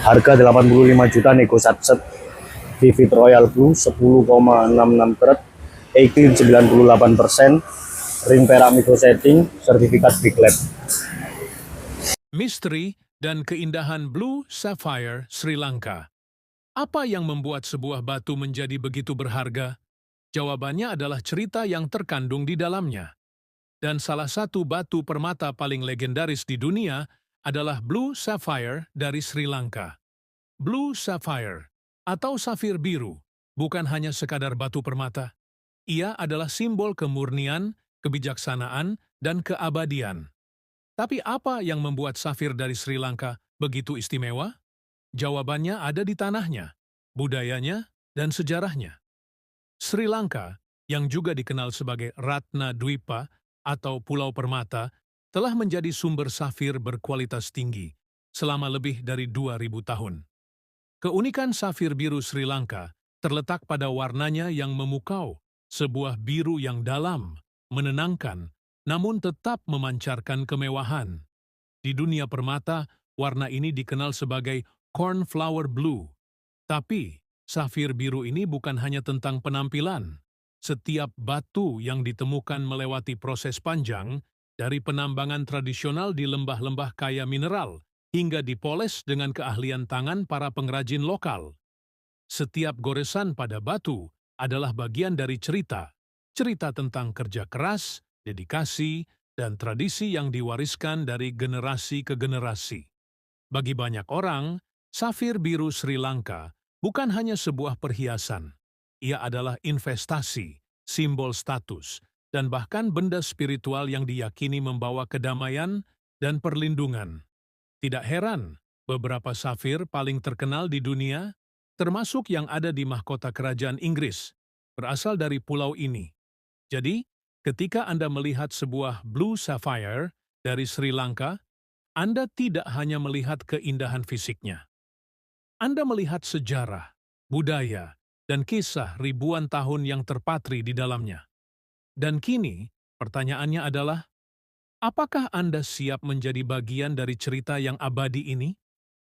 Harga 85 juta nego satset Vivid Royal Blue 10,66 karat, E-clean 98%, ring perak micro setting, sertifikat Big Lab. Misteri dan keindahan Blue Sapphire Sri Lanka. Apa yang membuat sebuah batu menjadi begitu berharga? Jawabannya adalah cerita yang terkandung di dalamnya. Dan salah satu batu permata paling legendaris di dunia adalah Blue Sapphire dari Sri Lanka. Blue Sapphire, atau safir biru, bukan hanya sekadar batu permata. Ia adalah simbol kemurnian, kebijaksanaan, dan keabadian. Tapi apa yang membuat safir dari Sri Lanka begitu istimewa? Jawabannya ada di tanahnya, budayanya, dan sejarahnya. Sri Lanka, yang juga dikenal sebagai Ratna Dwipa atau Pulau Permata, telah menjadi sumber safir berkualitas tinggi selama lebih dari 2000 tahun. Keunikan safir biru Sri Lanka terletak pada warnanya yang memukau, sebuah biru yang dalam, menenangkan, namun tetap memancarkan kemewahan. Di dunia permata, warna ini dikenal sebagai cornflower blue. Tapi, safir biru ini bukan hanya tentang penampilan. Setiap batu yang ditemukan melewati proses panjang, dari penambangan tradisional di lembah-lembah kaya mineral, hingga dipoles dengan keahlian tangan para pengrajin lokal. Setiap goresan pada batu adalah bagian dari cerita. Cerita tentang kerja keras, dedikasi, dan tradisi yang diwariskan dari generasi ke generasi. Bagi banyak orang, safir biru Sri Lanka bukan hanya sebuah perhiasan. Ia adalah investasi, simbol status, dan bahkan benda spiritual yang diyakini membawa kedamaian dan perlindungan. Tidak heran, beberapa safir paling terkenal di dunia, termasuk yang ada di mahkota kerajaan Inggris, berasal dari pulau ini. Jadi, ketika Anda melihat sebuah Blue Sapphire dari Sri Lanka, Anda tidak hanya melihat keindahan fisiknya. Anda melihat sejarah, budaya, dan kisah ribuan tahun yang terpatri di dalamnya. Dan kini, pertanyaannya adalah, apakah Anda siap menjadi bagian dari cerita yang abadi ini?